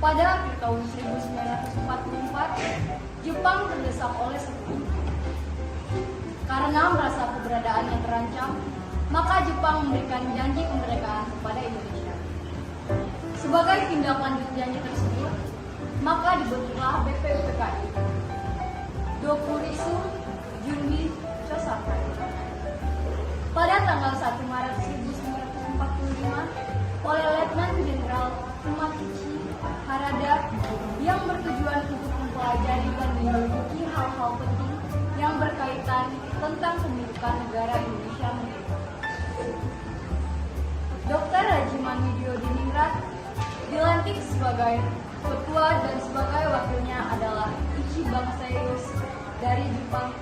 pada akhir tahun 1944, Jepang terdesak oleh sekutu. Karena merasa keberadaannya terancam, maka Jepang memberikan janji kemerdekaan kepada Indonesia. Sebagai tindak lanjut janji tersebut, maka dibentuklah BPUPKI. Dokuritsu Junbi Chosakai. Pada tanggal 1 Maret 1945, oleh Letnan Jenderal Umakichi Harada yang bertujuan untuk mempelajari dan menyelidiki hal-hal penting yang berkaitan tentang pembentukan negara Indonesia Merdeka. Dr. Rajiman Widyodiningrat dilantik sebagai ketua dan sebagai wakilnya adalah Ichibang Seiyoshi dari Jepang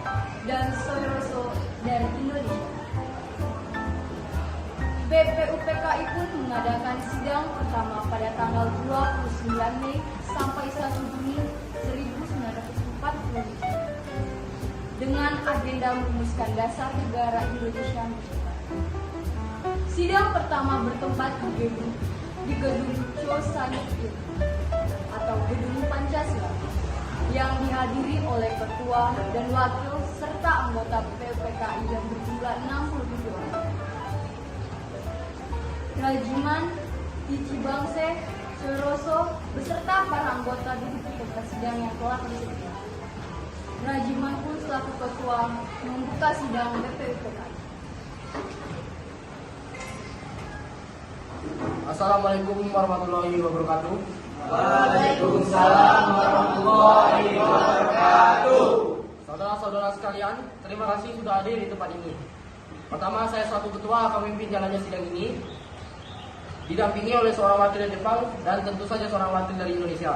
dan Soiroso dari Indonesia. BPUPKI pun mengadakan sidang pertama pada tanggal 29 Mei sampai 1 Juni 1945 dengan agenda merumuskan dasar negara Indonesia Merdeka. Sidang pertama bertempat di gedung Chosanit atau Gedung Pancasila yang dihadiri oleh ketua dan wakil serta anggota BPUPKI yang berjumlah 67 orang. Rajiman, Ichibangse, Soiroso beserta para anggota duduk di tempat sidang yang telah disediakan. Rajiman pun selaku ketua membuka sidang BPUPKI. Assalamualaikum warahmatullahi wabarakatuh. Waalaikumsalam warahmatullahi wabarakatuh. Saudara-saudara sekalian, terima kasih sudah hadir di tempat ini. Pertama, saya selaku ketua akan memimpin jalannya sidang ini, didampingi oleh seorang wakil dari Jepang dan tentu saja seorang wakil dari Indonesia.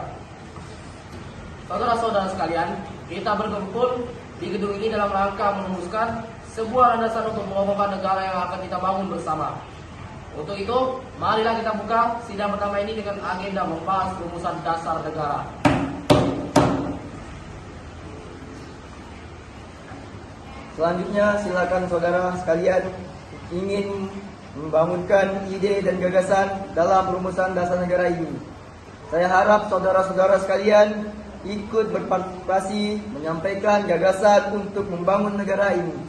Saudara-saudara sekalian, kita berkumpul di gedung ini dalam rangka merumuskan sebuah landasan untuk mengokohkan negara yang akan kita bangun bersama. Untuk itu, marilah kita buka sidang pertama ini dengan agenda membahas rumusan dasar negara. Selanjutnya, silakan saudara sekalian ingin membangunkan ide dan gagasan dalam rumusan dasar negara ini. Saya harap saudara-saudara sekalian ikut berpartisipasi menyampaikan gagasan untuk membangun negara ini.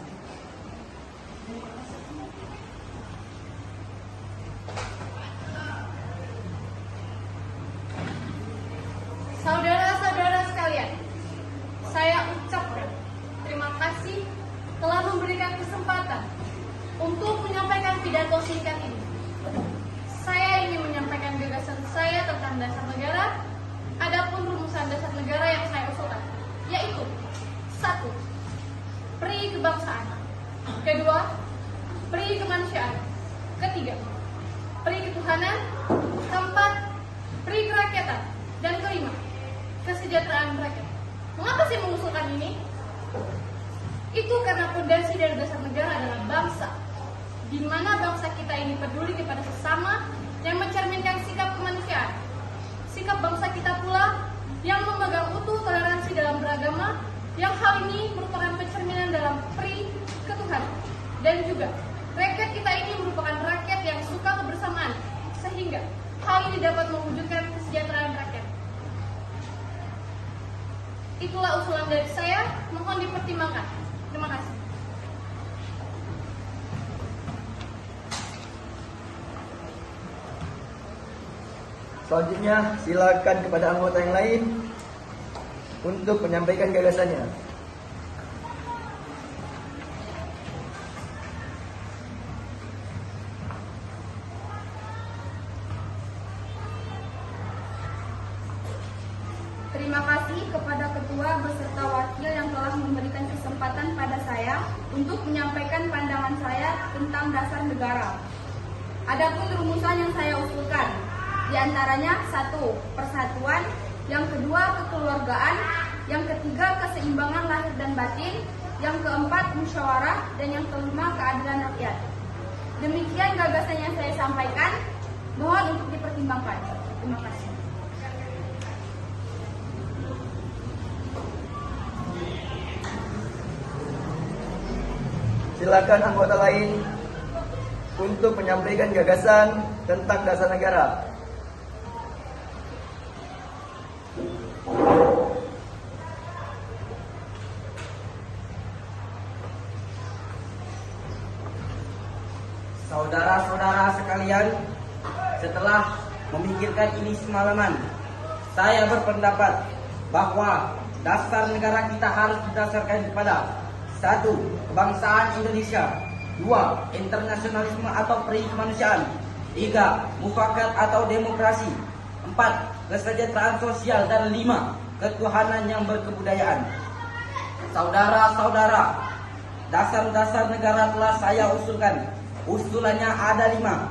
Saudara-saudara sekalian, saya ucapkan terima kasih telah memberikan kesempatan untuk menyampaikan pidato singkat ini. Saya ingin menyampaikan gagasan saya tentang dasar negara. Adapun rumusan dasar negara yang saya usulkan, yaitu 1. Pri kebangsaan. 2. Pri kemanusiaan. 3. Pri ketuhanan. 4. Pri kerakyatan. Dan 5. Kesejahteraan rakyat. Mengapa saya mengusulkan ini? Itu karena fondasi dari dasar negara adalah bangsa, di mana bangsa kita ini peduli kepada sesama yang mencerminkan sikap kemanusiaan. Sikap bangsa kita pula yang memegang utuh toleransi dalam beragama, yang hal ini merupakan pencerminan dalam pri ketuhanan. Dan juga, rakyat kita ini merupakan rakyat yang suka kebersamaan, sehingga hal ini dapat mewujudkan kesejahteraan rakyat. Itulah usulan dari saya, mohon dipertimbangkan. Terima kasih. Selanjutnya, silakan kepada anggota yang lain untuk menyampaikan gagasannya. Terima kasih kepada ketua beserta wakil yang telah memberikan kesempatan pada saya untuk menyampaikan pandangan saya tentang dasar negara. Adapun rumusan yang saya usulkan, diantaranya 1. Persatuan, yang kedua kekeluargaan, yang ketiga keseimbangan lahir dan batin, yang keempat musyawarah, dan yang kelima keadilan rakyat. Demikian gagasan yang saya sampaikan, mohon untuk dipertimbangkan. Terima kasih. Silakan anggota lain untuk menyampaikan gagasan tentang dasar negara. Saudara-saudara sekalian, setelah memikirkan ini semalaman, saya berpendapat bahwa dasar negara kita harus didasarkan kepada 1. Kebangsaan Indonesia, 2. Internasionalisme atau peri kemanusiaan, 3. Mufakat atau demokrasi, 4. Kesejahteraan sosial, dan 5. Ketuhanan yang berkebudayaan. Saudara-saudara, dasar-dasar negara telah saya usulkan. Usulannya ada 5.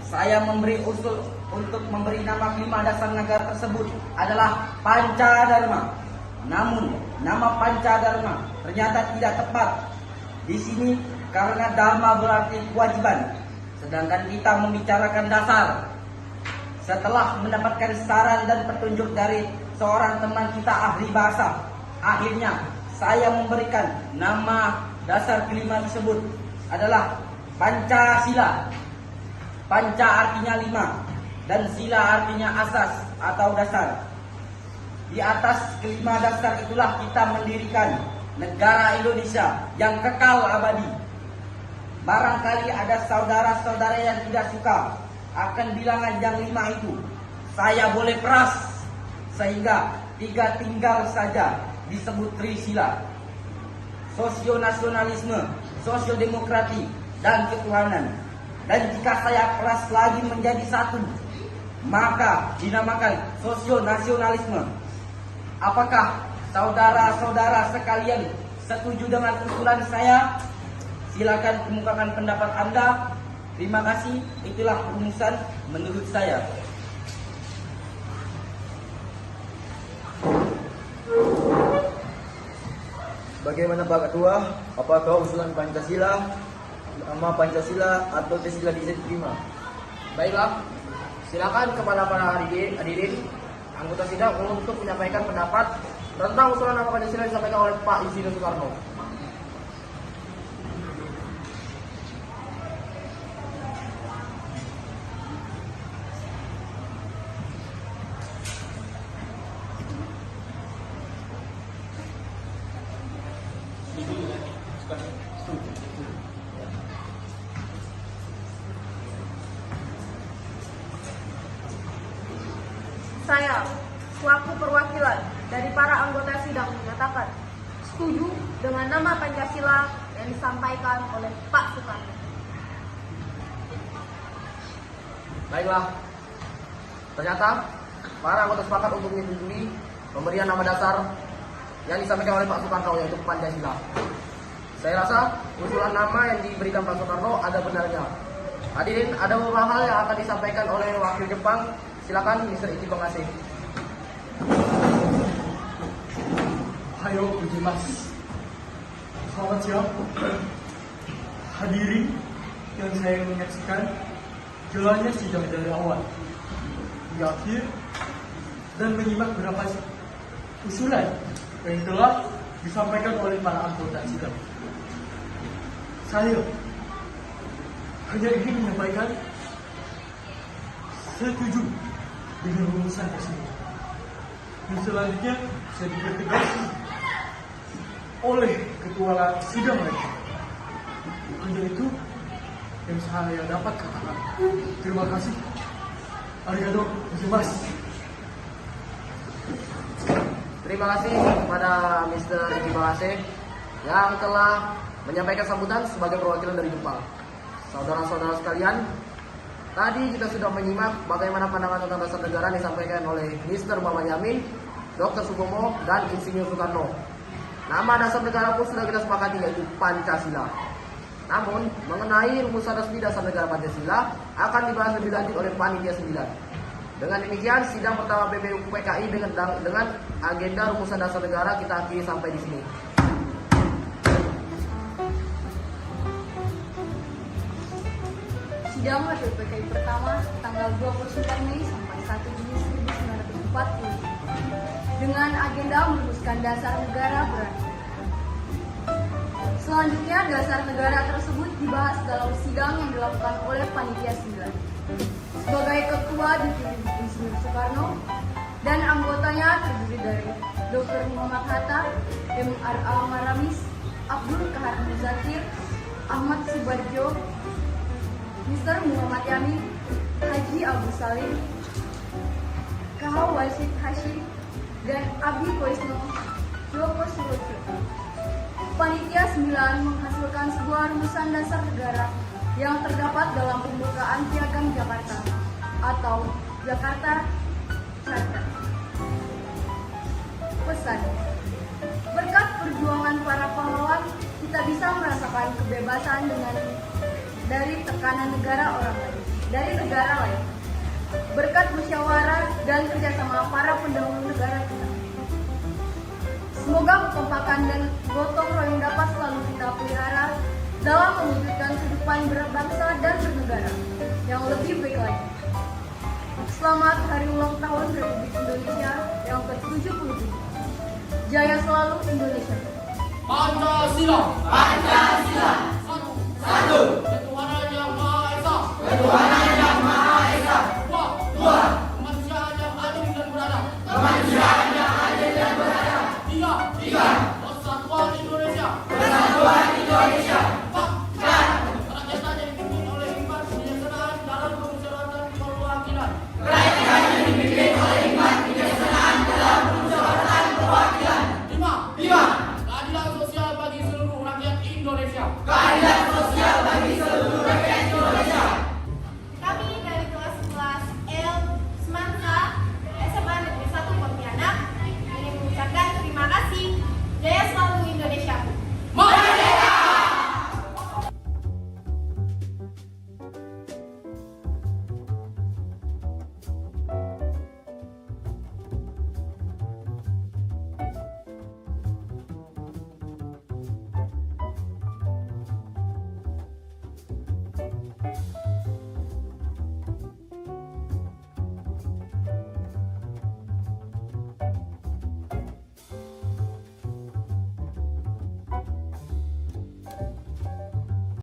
Saya memberi usul untuk memberi nama kelima dasar negara tersebut adalah Pancadharma. Namun, nama Pancadharma ternyata tidak tepat di sini karena dharma berarti kewajiban. Sedangkan kita membicarakan dasar. Setelah mendapatkan saran dan petunjuk dari seorang teman kita ahli bahasa, akhirnya saya memberikan nama dasar kelima tersebut adalah Pancasila. Panca artinya 5 dan sila artinya asas atau dasar. Di atas kelima dasar itulah kita mendirikan negara Indonesia yang kekal abadi. Barangkali ada saudara-saudara yang tidak suka akan bilangan yang 5 itu. Saya boleh peras sehingga 3 tinggal saja disebut Trisila: sosionasionalisme, sosiodemokrasi, dan ketuhanan. Dan jika saya peras lagi menjadi 1, maka dinamakan sosionasionalisme. Apakah saudara-saudara sekalian setuju dengan usulan saya? Silakan kemukakan pendapat Anda. Terima kasih. Itulah rumusan menurut saya. Bagaimana Pak Ketua? Apakah usulan Pancasila, nama Pancasila atau Trisila bisa diterima? Baiklah, silakan kepada para hadirin anggota sidang untuk menyampaikan pendapat tentang usulan nama Pancasila yang disampaikan oleh Pak Insinyur Soekarno. Saya, selaku perwakilan dari para anggota sidang, menyatakan setuju dengan nama Pancasila yang disampaikan oleh Pak Soekarno. Baiklah, ternyata para anggota sepakat untuk menyetujui pemberian nama dasar yang disampaikan oleh Pak Soekarno, yaitu Pancasila. Saya rasa usulan nama yang diberikan Pak Soekarno ada benarnya. Hadirin, ada beberapa hal yang akan disampaikan oleh wakil Jepang. Silakan Mr. Ichi Bangase. Hayo gozaimasu. Selamat siang. Hadirin yang saya menyaksikan jalannya sidang dari awal hingga akhir dan menyimak beberapa usulan yang telah disampaikan oleh para anggota sidang. Saya hanya ingin menyampaikan setuju dengan rumusan tersebut. Dan selanjutnya saya dipertegas oleh ketua sidang lagi. Hanya itu yang saya dapat katakan. Terima kasih. Arigatou gozaimasu. Terima kasih kepada Mr. Ichi Bangase yang telah menyampaikan sambutan sebagai perwakilan dari Jepang. Saudara-saudara sekalian, tadi kita sudah menyimak bagaimana pandangan tentang dasar negara disampaikan oleh Mr. Muhammad Yamin, Dr. Supomo, dan Insinyur Soekarno. Nama dasar negara pun sudah kita sepakati, yaitu Pancasila. Namun, mengenai rumusan resmi dasar negara Pancasila akan dibahas lebih lanjut oleh Panitia 9. Dengan demikian, sidang pertama BPU PKI dengan agenda rumusan dasar negara kita akhiri sampai di sini. Sidang Wakil PKI pertama tanggal 29 Mei sampai 1 Juni 1940 dengan agenda merumuskan dasar negara berakhir. Selanjutnya, dasar negara tersebut dibahas dalam sidang yang dilakukan oleh Panitia 9. Sebagai ketua dipilih Insinyur Soekarno dan anggotanya terdiri dari Dr. Muhammad Hatta, M.R. Al-Maramis, Abdul Kahar Muzakir, Ahmad Subarjo, Mr. Muhammad Yamin, Haji Abu Salim, KH Wasid Hashim, dan Abi Koisno Joko Surojo. Panitia 9 menghasilkan sebuah rumusan dasar negara yang terdapat dalam pembukaan Piagam Jakarta atau Jakarta Charter. Pesan: berkat perjuangan para pahlawan, kita bisa merasakan kebebasan dari tekanan negara lain. Berkat musyawarah dan kerjasama para pendahulu negara kita. Semoga kekompakan dan gotong royong dapat selalu kita pelihara dalam mewujudkan kehidupan berbangsa dan bernegara yang lebih baik lagi. Selamat Hari Ulang Tahun Republik Indonesia yang ke-77. Jaya selalu Indonesia. Pancasila. Pancasila. Satu. Ketuhanan yang Maha Esa. Ketuhanan yang Maha Esa. Dua. Kemanusiaan yang adil dan beradab. Kemanusiaan yang adil dan beradab. Tiga. Persatuan Indonesia. Persatuan Indonesia. Empat. Kerakyatan yang dipimpin oleh hikmat kebijaksanaan dalam permusyawaratan perwakilan. Kerakyatan yang dipimpin oleh hikmat kebijaksanaan dalam permusyawaratan perwakilan. Lima. Keadilan sosial bagi seluruh rakyat Indonesia. Keadilan sosial bagi seluruh rakyat Indonesia. Kami dari kelas 11 L Semansa SMA Negeri 1 Pontianak ingin mengucapkan terima kasih. Jaya selalu Indonesia. Merdeka!